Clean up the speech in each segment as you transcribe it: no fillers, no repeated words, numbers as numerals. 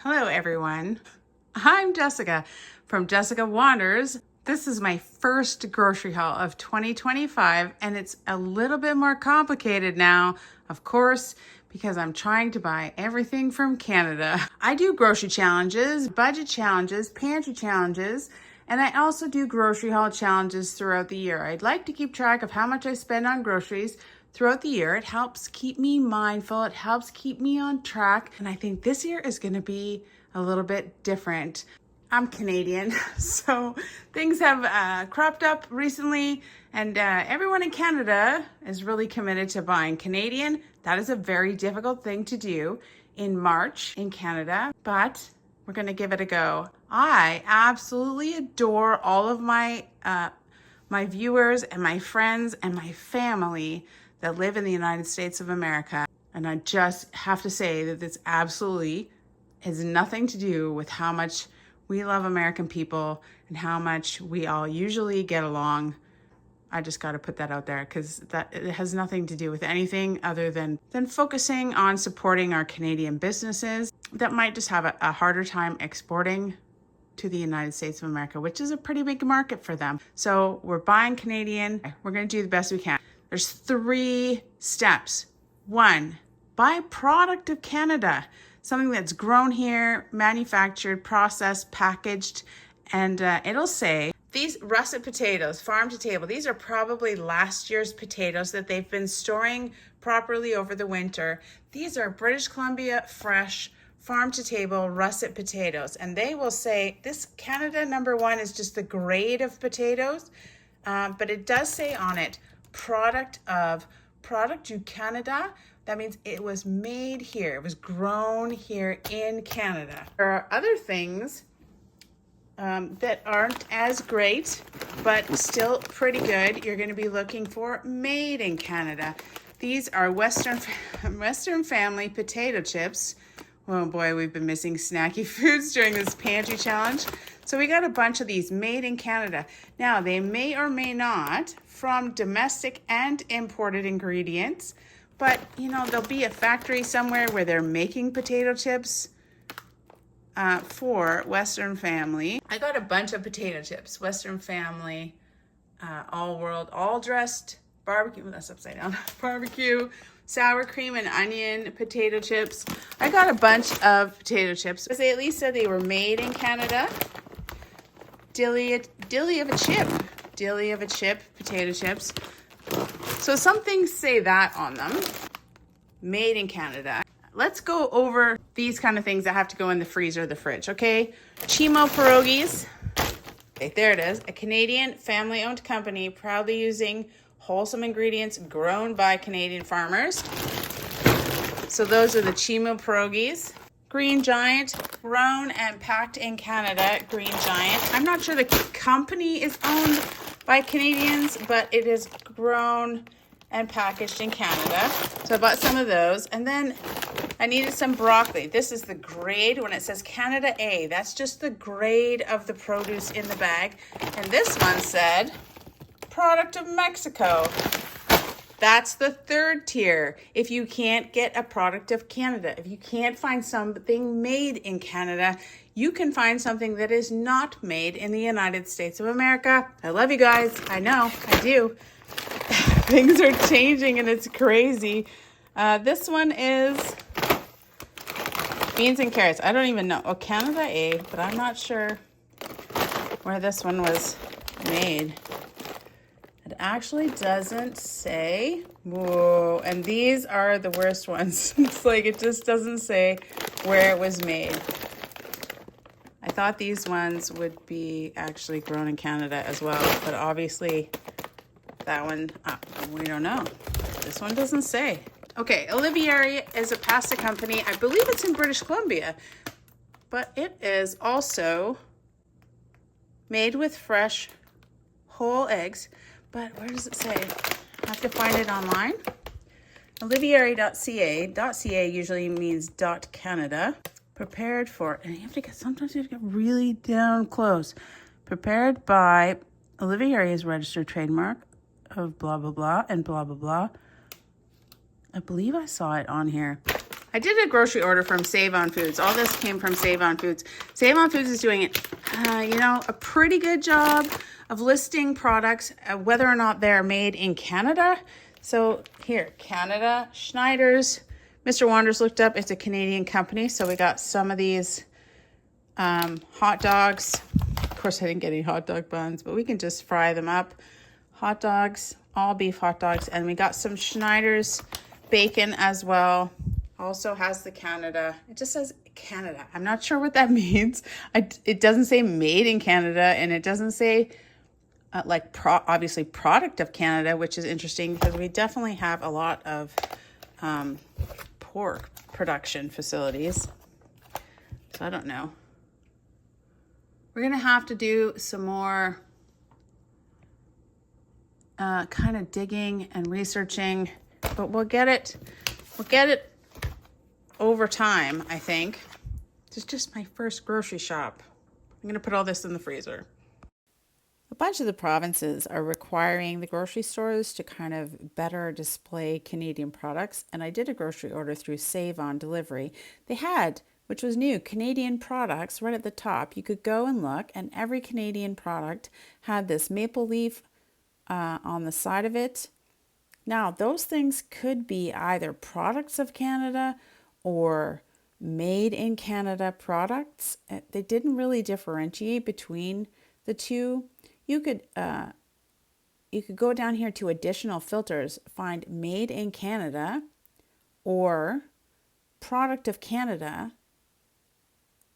Hello everyone, I'm Jessica from Jessica Wanders. This is my first grocery haul of 2025 and it's a little bit more complicated now, of course, because I'm trying to buy everything from Canada. I do grocery challenges, budget challenges, pantry challenges, and I also do grocery haul challenges throughout the year. I'd like to keep track of how much I spend on groceries throughout the year. It helps keep me mindful. It helps keep me on track. And I think this year is going to be a little bit different. I'm Canadian, so things have cropped up recently, and everyone in Canada is really committed to buying Canadian. That is a very difficult thing to do in March in Canada, but we're going to give it a go. I absolutely adore all of my viewers and my friends and my family that live in the United States of America. And I just have to say that this absolutely has nothing to do with how much we love American people and how much we all usually get along. I just got to put that out there because it has nothing to do with anything other than focusing on supporting our Canadian businesses that might just have a harder time exporting to the United States of America, which is a pretty big market for them. So we're buying Canadian. We're going to do the best we can. There's 3 steps. 1, buy a product of Canada, something that's grown here, manufactured, processed, packaged, and it'll say these russet potatoes, farm to table, these are probably last year's potatoes that they've been storing properly over the winter. These are British Columbia fresh farm to table russet potatoes, and they will say this Canada #1 is just the grade of potatoes, but it does say on it product du Canada. That means it was made here, it was grown here in Canada. There are other things that aren't as great but still pretty good. You're going to be looking for made in Canada. These are Western family potato chips. Oh boy, we've been missing snacky foods during this pantry challenge. So we got a bunch of these made in Canada. Now, they may or may not from domestic and imported ingredients, but you know, there'll be a factory somewhere where they're making potato chips for Western family. I got a bunch of potato chips, Western family, all world, all dressed barbecue, that's upside down, barbecue, sour cream and onion potato chips. I got a bunch of potato chips because they at least said they were made in Canada. Dilly of a chip potato chips. So some things say that on them, made in Canada. Let's go over these kind of things that have to go in the freezer or the fridge, okay? Chimo pierogies. Okay, there it is. A Canadian family-owned company proudly using wholesome ingredients grown by Canadian farmers. So those are the Chimo pierogies. Green Giant, grown and packed in Canada, Green Giant. I'm not sure the company is owned by Canadians, but it is grown and packaged in Canada. So I bought some of those. And then I needed some broccoli. This is the grade when it says Canada A. That's just the grade of the produce in the bag. And this one said, product of Mexico. That's the 3rd tier. If you can't get a product of Canada, if you can't find something made in Canada, you can find something that is not made in the United States of America. I love you guys. I know, I do. Things are changing and it's crazy. This one is beans and carrots. I don't even know. Oh, Canada A, but I'm not sure where this one was made. It actually doesn't say. Whoa, and these are the worst ones. It's like it just doesn't say where it was made. I thought these ones would be actually grown in Canada as well, but obviously that one, we don't know. This one doesn't say. Okay, Olivieri is a pasta company. I believe it's in British Columbia, but it is also made with fresh whole eggs. But where does it say? I have to find it online. Olivieri.ca usually means .canada. Prepared for, and sometimes you have to get really down close. Prepared by Olivieri's registered trademark of blah, blah, blah, and blah, blah, blah. I believe I saw it on here. I did a grocery order from Save On Foods. All this came from Save On Foods. Save On Foods is doing, a pretty good job of listing products, whether or not they're made in Canada. So here, Canada, Schneider's. Mr. Wanders looked up, it's a Canadian company. So we got some of these hot dogs. Of course, I didn't get any hot dog buns, but we can just fry them up. Hot dogs, all beef hot dogs. And we got some Schneider's bacon as well. Also has the Canada. It just says Canada. I'm not sure what that means. It doesn't say made in Canada, and it doesn't say obviously product of Canada, which is interesting because we definitely have a lot of pork production facilities. So I don't know. We're gonna have to do some more kind of digging and researching, but we'll get it over time, I think. It's just my first grocery shop. I'm gonna put all this in the freezer. A bunch of the provinces are requiring the grocery stores to kind of better display Canadian products, and I did a grocery order through Save On Delivery. They had, which was new, Canadian products right at the top. You could go and look, and every Canadian product had this maple leaf on the side of it. Now, those things could be either products of Canada or made in Canada products. They didn't really differentiate between the two. You could go down here to additional filters, find made in Canada or product of Canada,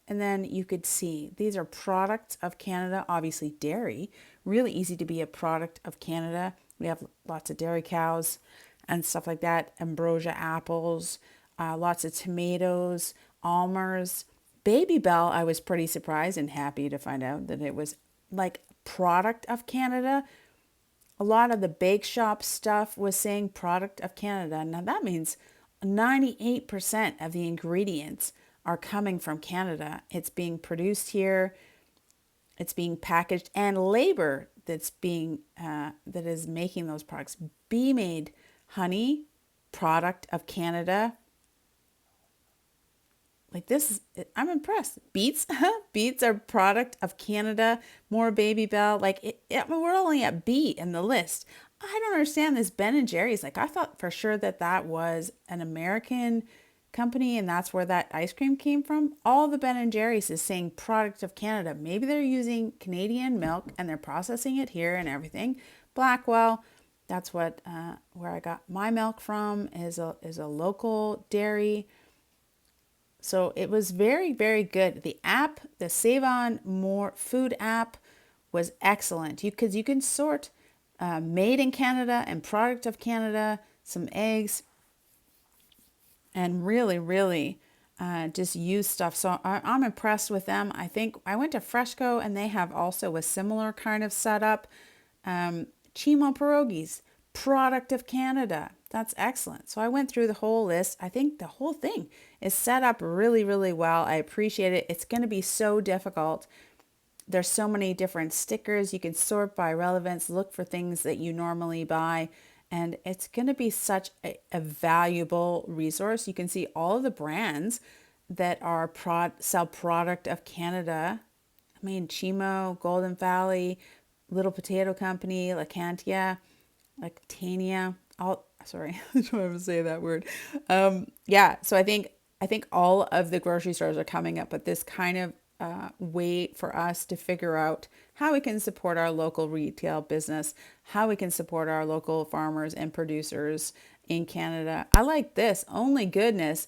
and then you could see these are products of Canada. Obviously dairy, really easy to be a product of Canada. We have lots of dairy cows and stuff like that. Ambrosia apples, lots of tomatoes, almonds. Baby Bell, I was pretty surprised and happy to find out that it was like product of Canada. A lot of the bake shop stuff was saying product of Canada. Now that means 98% of the ingredients are coming from Canada. It's being produced here. It's being packaged, and labor that is making those products. Bee Made honey, product of Canada. Like this, I'm impressed. Beets, beets are product of Canada. More Baby Bell. We're only at B in the list. I don't understand this Ben and Jerry's. Like I thought for sure that was an American company and that's where that ice cream came from. All the Ben and Jerry's is saying product of Canada. Maybe they're using Canadian milk and they're processing it here and everything. Blackwell, that's what where I got my milk from, is a local dairy. So it was very, very good. The app, the Save On More Food app, was excellent. You can sort made in Canada and product of Canada, some eggs, and really, really just use stuff. So I'm impressed with them. I think I went to Fresco and they have also a similar kind of setup. Chimo pierogies, product of Canada. That's excellent. So I went through the whole list. I think the whole thing is set up really, really well. I appreciate it. It's going to be so difficult. There's so many different stickers. You can sort by relevance, look for things that you normally buy. And it's going to be such a valuable resource. You can see all of the brands that are sell product of Canada. I mean, Chimo, Golden Valley, Little Potato Company, Lactantia, sorry, I don't want to say that word. So I think all of the grocery stores are coming up with this kind of way for us to figure out how we can support our local retail business, how we can support our local farmers and producers in Canada. I like this. Only Goodness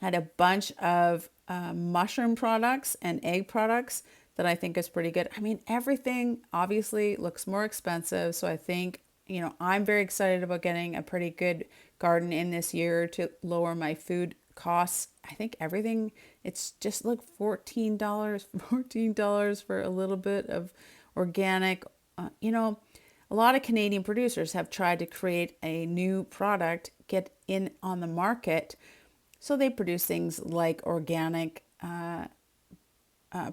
had a bunch of mushroom products and egg products that I think is pretty good. I mean, everything obviously looks more expensive. So I think, I'm very excited about getting a pretty good garden in this year to lower my food costs. I think everything, it's just like $14 for a little bit of organic. A lot of Canadian producers have tried to create a new product, get in on the market. So they produce things like organic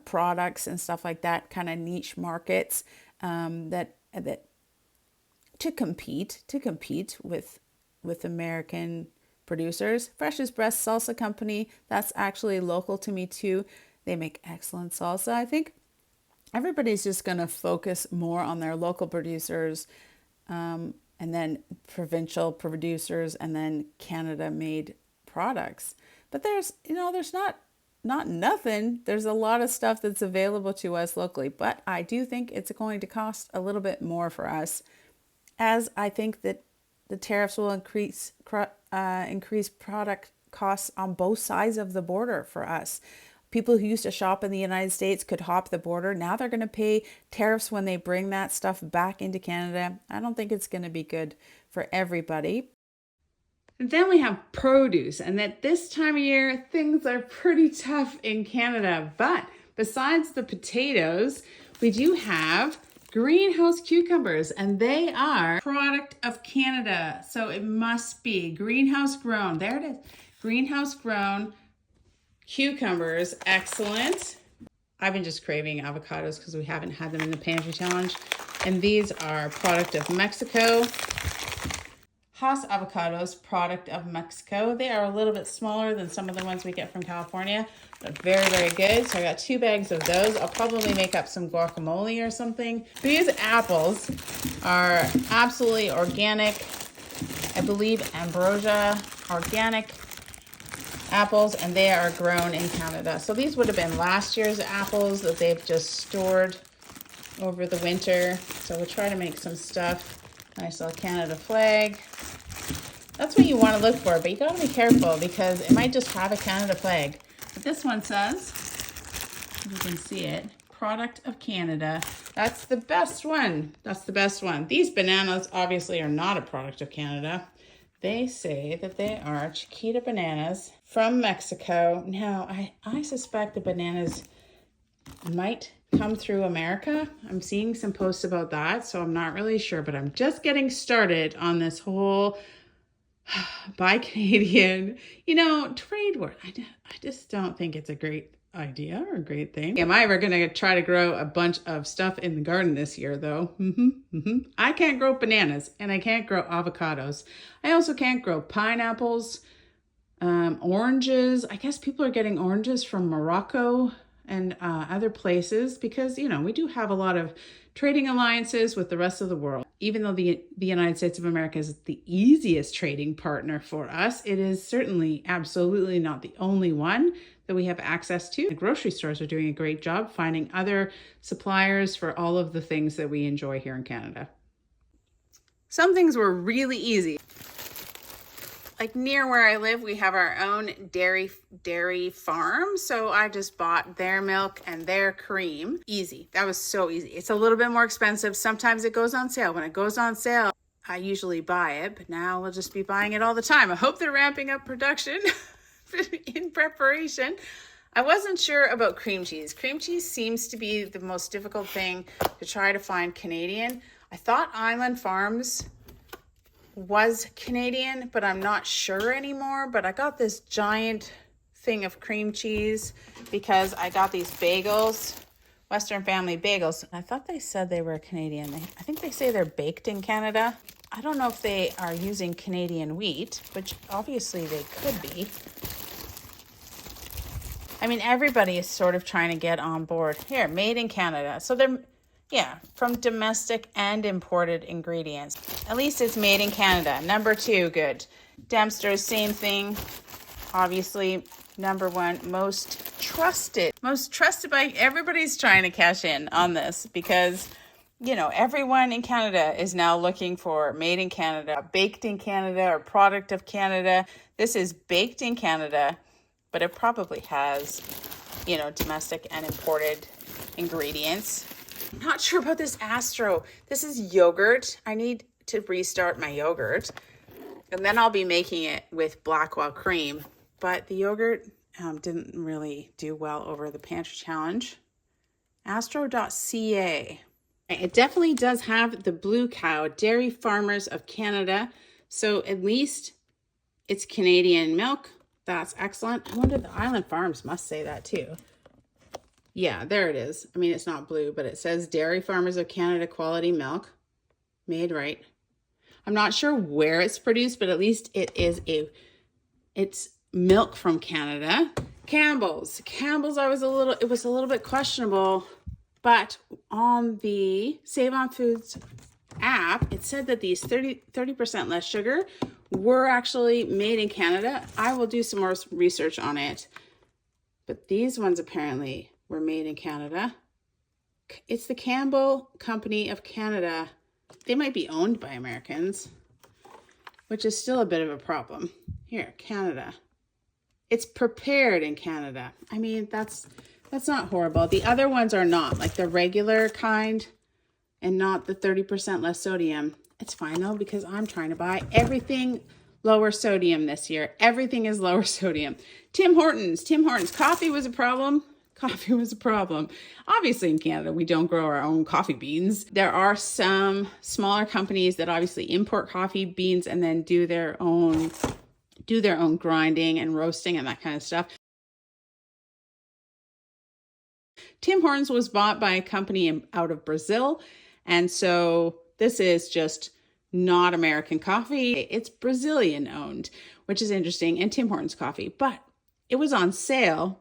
products and stuff like that, kind of niche markets that to compete with American producers. Fresh's Breast Salsa Company, that's actually local to me too. They make excellent salsa. I think everybody's just going to focus more on their local producers, and then provincial producers, and then Canada-made products. But there's not nothing. There's a lot of stuff that's available to us locally, but I do think it's going to cost a little bit more for us, as I think that the tariffs will increase product costs on both sides of the border for us. People who used to shop in the United States could hop the border. Now they're going to pay tariffs when they bring that stuff back into Canada. I don't think it's going to be good for everybody. And then we have produce, and at this time of year, things are pretty tough in Canada. But besides the potatoes, we do have greenhouse cucumbers, and they are product of Canada. So it must be greenhouse grown. There it is. Greenhouse grown cucumbers, excellent. I've been just craving avocados because we haven't had them in the pantry challenge. And these are product of Mexico. Hass avocados, product of Mexico. They are a little bit smaller than some of the ones we get from California, but very, very good. So I got 2 bags of those. I'll probably make up some guacamole or something. These apples are absolutely organic. I believe Ambrosia organic apples, and they are grown in Canada. So these would have been last year's apples that they've just stored over the winter. So we'll try to make some stuff. Nice little Canada flag. That's what you want to look for, but you got to be careful because it might just have a Canada flag. But this one says, you can see it, product of Canada. That's the best one. That's the best one. These bananas obviously are not a product of Canada. They say that they are Chiquita bananas from Mexico. Now, I suspect the bananas might come through America. I'm seeing some posts about that, so I'm not really sure, but I'm just getting started on this whole buy Canadian, trade war. I just don't think it's a great idea or a great thing. Am I ever going to try to grow a bunch of stuff in the garden this year, though? I can't grow bananas, and I can't grow avocados. I also can't grow pineapples, oranges. I guess people are getting oranges from Morocco and other places because, we do have a lot of trading alliances with the rest of the world. Even though the United States of America is the easiest trading partner for us, it is certainly absolutely not the only one that we have access to. The grocery stores are doing a great job finding other suppliers for all of the things that we enjoy here in Canada. Some things were really easy. Like near where I live, we have our own dairy farm. So I just bought their milk and their cream. Easy. That was so easy. It's a little bit more expensive. Sometimes it goes on sale. When it goes on sale, I usually buy it, but now we'll just be buying it all the time. I hope they're ramping up production in preparation. I wasn't sure about cream cheese. Cream cheese seems to be the most difficult thing to try to find Canadian. I thought Island Farms was Canadian, but I'm not sure anymore. But I got this giant thing of cream cheese because I got these bagels, Western Family bagels. I thought they said they were Canadian. I think they say they're baked in Canada. I don't know if they are using Canadian wheat, which obviously they could be. I mean, everybody is sort of trying to get on board. Here, made in Canada. So they're, from domestic and imported ingredients. At least it's made in Canada. Number 2, good. Dempster's, same thing. Obviously, number 1, most trusted. Most trusted by, everybody's trying to cash in on this because, everyone in Canada is now looking for made in Canada, baked in Canada, or product of Canada. This is baked in Canada, but it probably has, domestic and imported ingredients. Not sure about this Astro. This is yogurt. I need to restart my yogurt. And then I'll be making it with Blackwell cream. But the yogurt didn't really do well over the pantry challenge. Astro.ca. It definitely does have the Blue Cow, Dairy Farmers of Canada. So at least it's Canadian milk. That's excellent. I wonder if the Island Farms must say that too. Yeah, there it is. I mean, it's not blue, but it says Dairy Farmers of Canada quality milk. Made right. I'm not sure where it's produced, but at least it is a It's milk from Canada. Campbell's, it was a little bit questionable, but on the Save on Foods app, it said that these 30% less sugar were actually made in Canada. I will do some more research on it, but these ones apparently were made in Canada. It's the Campbell Company of Canada. They might be owned by Americans, which is still a bit of a problem. Here, Canada. It's prepared in Canada. I mean, that's not horrible. The other ones are not, like the regular kind and not the 30% less sodium. It's fine though, because I'm trying to buy everything lower sodium this year. Everything is lower sodium. Tim Hortons, coffee was a problem. Coffee was a problem. Obviously in Canada, we don't grow our own coffee beans. There are some smaller companies that obviously import coffee beans and then do their own grinding and roasting and that kind of stuff. Tim Hortons was bought by a company out of Brazil. And so this is just not American coffee. It's Brazilian owned, which is interesting, and Tim Hortons coffee, but it was on sale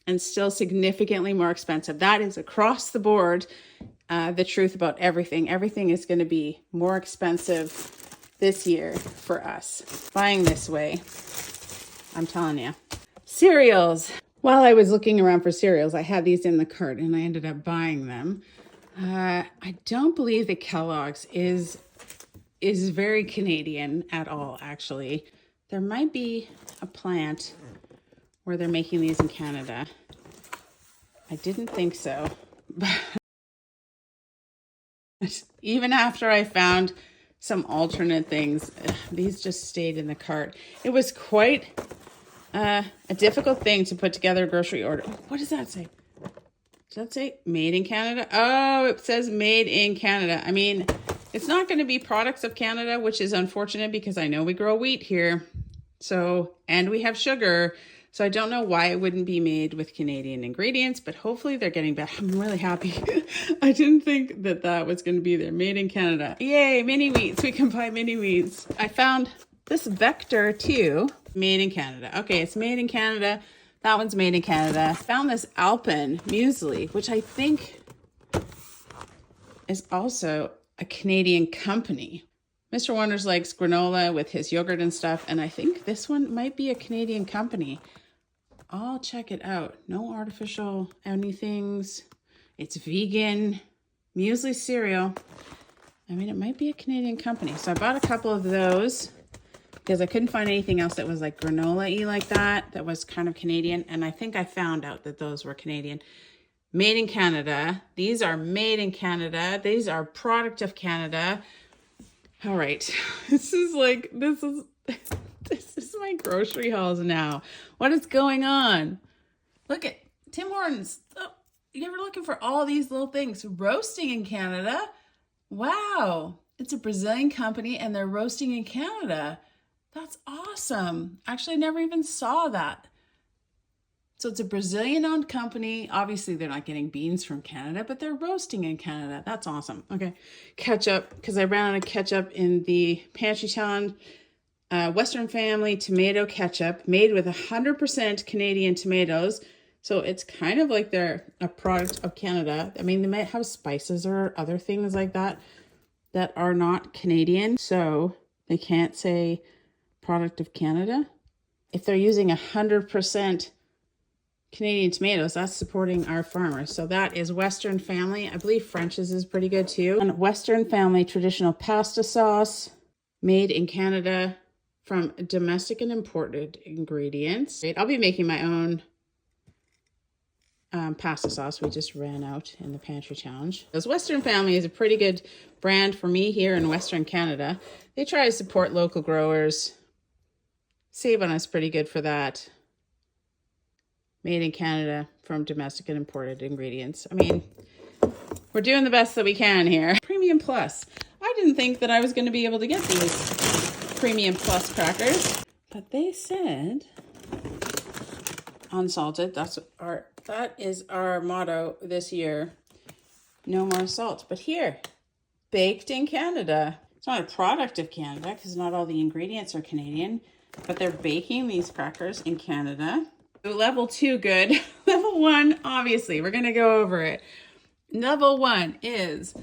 and still significantly more expensive. That is across the board, the truth about everything. Everything is going to be more expensive this year for us. Buying this way, I'm telling you. Cereals. While I was looking around for cereals, I had these in the cart and I ended up buying them. I don't believe that Kellogg's is very Canadian at all, actually. There might be a plant where they're making these in Canada. I didn't think so. But even after I found some alternate things, these just stayed in the cart. It was quite a difficult thing to put together a grocery order. What does that say? Does that say made in Canada? Oh, it says made in Canada. I mean, it's not going to be products of Canada, which is unfortunate because I know we grow wheat here. So, and we have sugar. So I don't know why it wouldn't be made with Canadian ingredients, but hopefully they're getting better. I'm really happy. I didn't think that that was going to be there. Made in Canada. Yay, mini wheats. We can buy mini wheats. I found this Vector too. Made in Canada. Okay, it's made in Canada. That one's made in Canada. Found this Alpen muesli, which I think is also a Canadian company. Mr. Wonders likes granola with his yogurt and stuff, and I think this one might be a Canadian company. I'll check it out. No artificial anythings. It's vegan muesli cereal. I mean, it might be a Canadian company. So I bought a couple of those because I couldn't find anything else that was like granola-y like that was kind of Canadian. And I think I found out that those were Canadian. Made in Canada. These are made in Canada. These are product of Canada. All right. This is my grocery hauls now. What is going on? Look at Tim Hortons. Oh, you ever looking for all these little things? Roasting in Canada. Wow. It's a Brazilian company and they're roasting in Canada. That's awesome. Actually, I never even saw that. So it's a Brazilian-owned company. Obviously, they're not getting beans from Canada, but they're roasting in Canada. That's awesome. Okay, ketchup, because I ran out of ketchup in the pantry challenge. Western Family tomato ketchup made with 100% Canadian tomatoes. So it's kind of like they're a product of Canada. I mean, they might have spices or other things like that that are not Canadian. So they can't say product of Canada. If they're using 100% Canadian tomatoes, that's supporting our farmers. So that is Western Family. I believe French's is pretty good too. And Western Family traditional pasta sauce made in Canada from domestic and imported ingredients. I'll be making my own pasta sauce. We just ran out in the pantry challenge. Because Western Family is a pretty good brand for me here in Western Canada. They try to support local growers. Save on us pretty good for that. Made in Canada from domestic and imported ingredients. I mean, we're doing the best that we can here. Premium Plus. I didn't think that I was going to be able to get these Premium Plus crackers, but they said unsalted. That is our motto this year. No more salt. But here, baked in Canada. It's not a product of Canada because not all the ingredients are Canadian. But they're baking these crackers in Canada. So level 2, good. Level 1, obviously, we're going to go over it. Level 1 is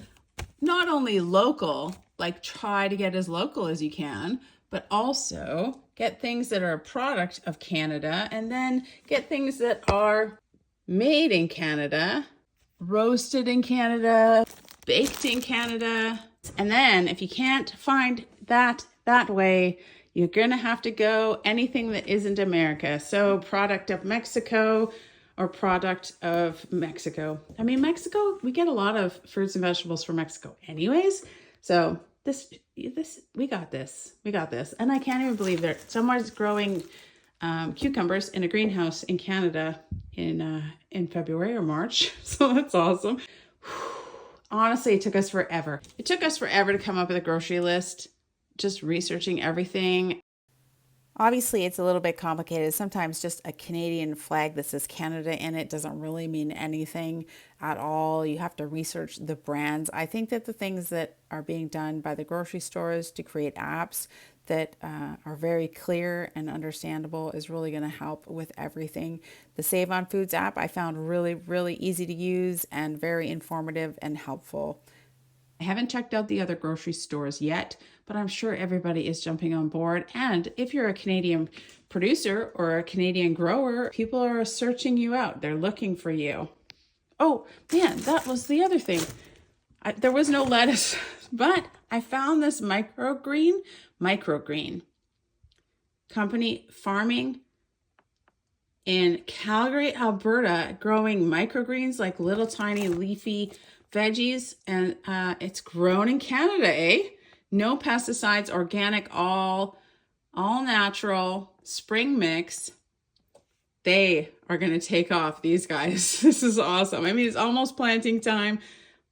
not only local, like try to get as local as you can, but also get things that are a product of Canada, and then get things that are made in Canada, roasted in Canada, baked in Canada. And then if you can't find that way, you're gonna have to go anything that isn't America. So product of Mexico or product of Mexico. I mean, Mexico, we get a lot of fruits and vegetables from Mexico anyways. So we got this. And I can't even believe that someone's growing cucumbers in a greenhouse in Canada in February or March. So that's awesome. Honestly, it took us forever. It took us forever to come up with a grocery list, just researching everything. Obviously, it's a little bit complicated. Sometimes just a Canadian flag that says Canada in it doesn't really mean anything at all. You have to research the brands. I think that the things that are being done by the grocery stores to create apps that are very clear and understandable is really going to help with everything. The Save on Foods app I found really, really easy to use and very informative and helpful. I haven't checked out the other grocery stores yet, but I'm sure everybody is jumping on board. And if you're a Canadian producer or a Canadian grower, people are searching you out. They're looking for you. Oh man, that was the other thing. There was no lettuce, but I found this microgreen company farming in Calgary, Alberta, growing microgreens, like little tiny leafy veggies, and it's grown in Canada, eh? No pesticides, organic, all natural, spring mix. They are going to take off, these guys. This is awesome. I mean, it's almost planting time,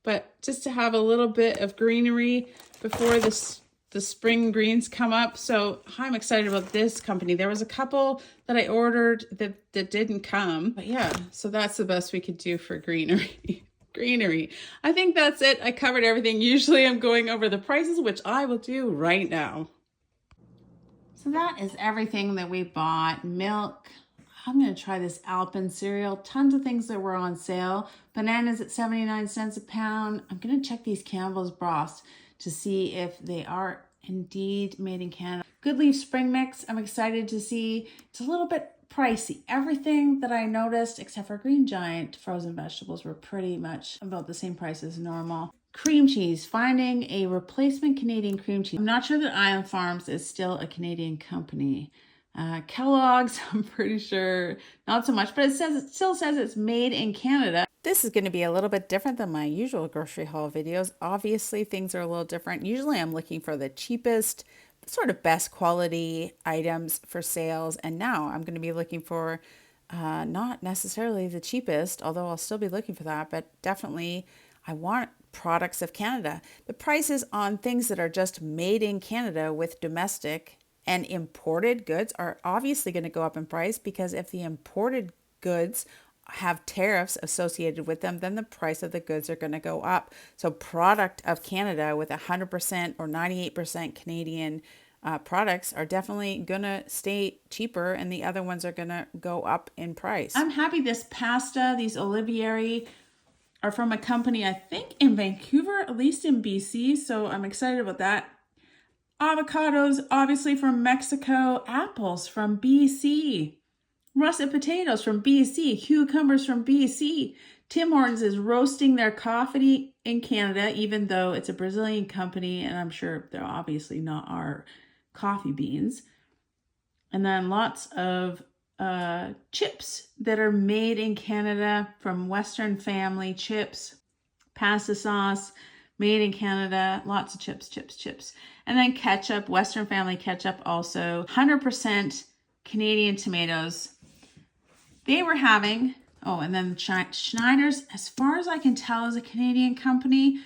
but just to have a little bit of greenery before the spring greens come up. So I'm excited about this company. There was a couple that I ordered that didn't come, but yeah, so that's the best we could do for greenery. Greenery. I think that's it. I covered everything. Usually I'm going over the prices, which I will do right now. So that is everything that we bought. Milk. I'm going to try this Alpen cereal. Tons of things that were on sale. Bananas at 79 cents a pound. I'm going to check these Campbell's broths to see if they are indeed made in Canada. Good Leaf Spring Mix. I'm excited to see. It's a little bit pricey. Everything that I noticed, except for Green Giant frozen vegetables, were pretty much about the same price as normal. Cream cheese, finding a replacement Canadian cream cheese. I'm not sure that Island Farms is still a Canadian company. Kellogg's, I'm pretty sure not so much, but it still says it's made in Canada. This is going to be a little bit different than my usual grocery haul videos. Obviously, things are a little different. Usually I'm looking for the cheapest, sort of best quality items for sales. And now I'm going to be looking for not necessarily the cheapest, although I'll still be looking for that, but definitely I want products of Canada. The prices on things that are just made in Canada with domestic and imported goods are obviously going to go up in price, because if the imported goods have tariffs associated with them, then the price of the goods are going to go up. So product of Canada with 100% or 98% Canadian products are definitely going to stay cheaper, and the other ones are going to go up in price. I'm happy this pasta, these Olivieri, are from a company, I think in Vancouver, at least in BC. So I'm excited about that. Avocados, obviously from Mexico. Apples from BC. Russet potatoes from BC. Cucumbers from BC. Tim Hortons is roasting their coffee in Canada, even though it's a Brazilian company, and I'm sure they're obviously not our coffee beans. And then lots of chips that are made in Canada from Western Family Chips. Pasta sauce, made in Canada. Lots of chips. And then ketchup, Western Family ketchup also. 100% Canadian tomatoes. They were having, and then Schneider's, as far as I can tell, is a Canadian company.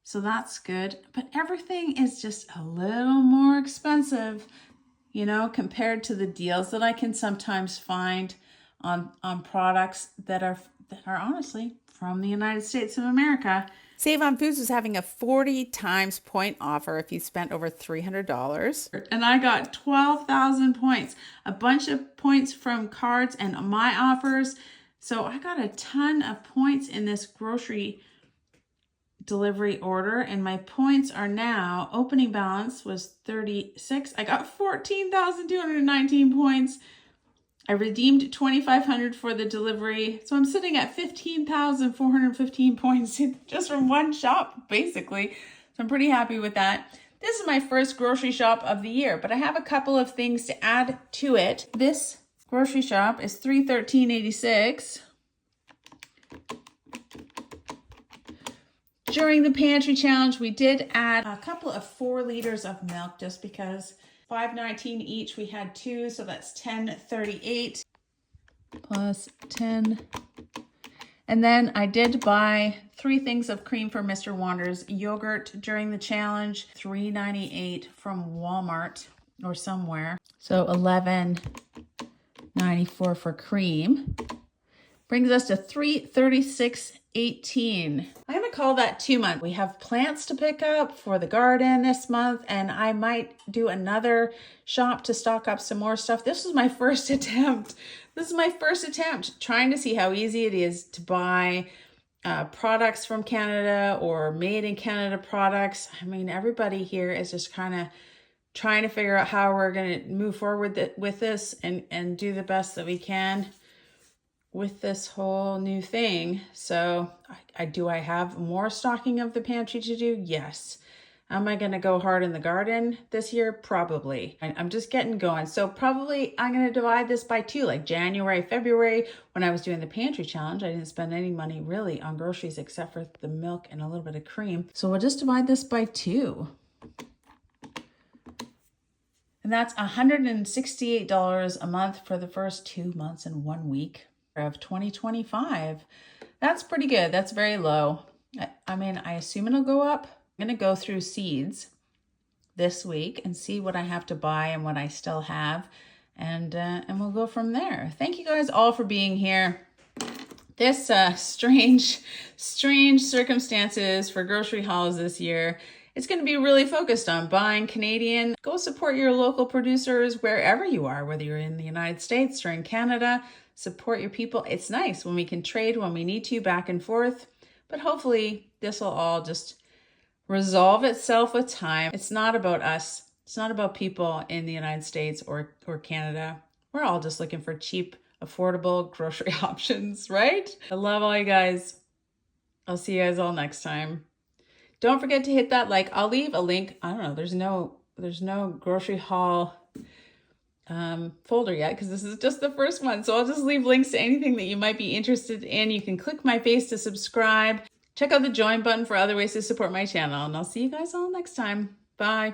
So that's good. But everything is just a little more expensive, compared to the deals that I can sometimes find. on products that are honestly from the United States of America. Save on Foods is having a 40 times point offer if you spent over $300. And I got 12,000 points, a bunch of points from cards and my offers. So I got a ton of points in this grocery delivery order, and my points are now, opening balance was 36. I got 14,219 points. I redeemed 2,500 for the delivery. So I'm sitting at 15,415 points just from one shop, basically. So I'm pretty happy with that. This is my first grocery shop of the year, but I have a couple of things to add to it. This grocery shop is $313.86. During the pantry challenge, we did add a couple of 4 liters of milk just because. $5.19 each. We had 2, so that's $10.38 plus 10. And then I did buy 3 things of cream for Mr. Wonder's yogurt during the challenge. $3.98 from Walmart or somewhere. So $11.94 for cream. Brings us to $336.18. I'm gonna call that 2 months. We have plants to pick up for the garden this month, and I might do another shop to stock up some more stuff. This is my first attempt. Trying to see how easy it is to buy products from Canada or made in Canada products. I mean, everybody here is just kind of trying to figure out how we're gonna move forward with this and do the best that we can with this whole new thing. So I have more stocking of the pantry to do? Yes. Am I going to go hard in the garden this year? Probably. I'm just getting going. So probably I'm going to divide this by 2, like January, February. When I was doing the pantry challenge, I didn't spend any money really on groceries except for the milk and a little bit of cream. So we'll just divide this by 2. And that's $168 a month for the first 2 months and 1 week of 2025. That's pretty good. That's very low. I mean, I assume it'll go up. I'm going to go through seeds this week and see what I have to buy and what I still have, and we'll go from there. Thank you guys all for being here. This strange circumstances for grocery hauls this year. It's going to be really focused on buying Canadian. Go support your local producers wherever you are, whether you're in the United States or in Canada. Support your people. It's nice when we can trade when we need to, back and forth. But hopefully this will all just resolve itself with time. It's not about us. It's not about people in the United States or Canada. We're all just looking for cheap, affordable grocery options, right? I love all you guys. I'll see you guys all next time. Don't forget to hit that like. I'll leave a link. I don't know. There's no grocery haul folder yet because this is just the first one. So I'll just leave links to anything that you might be interested in. You can click my face to subscribe. Check out the join button for other ways to support my channel. And I'll see you guys all next time. Bye.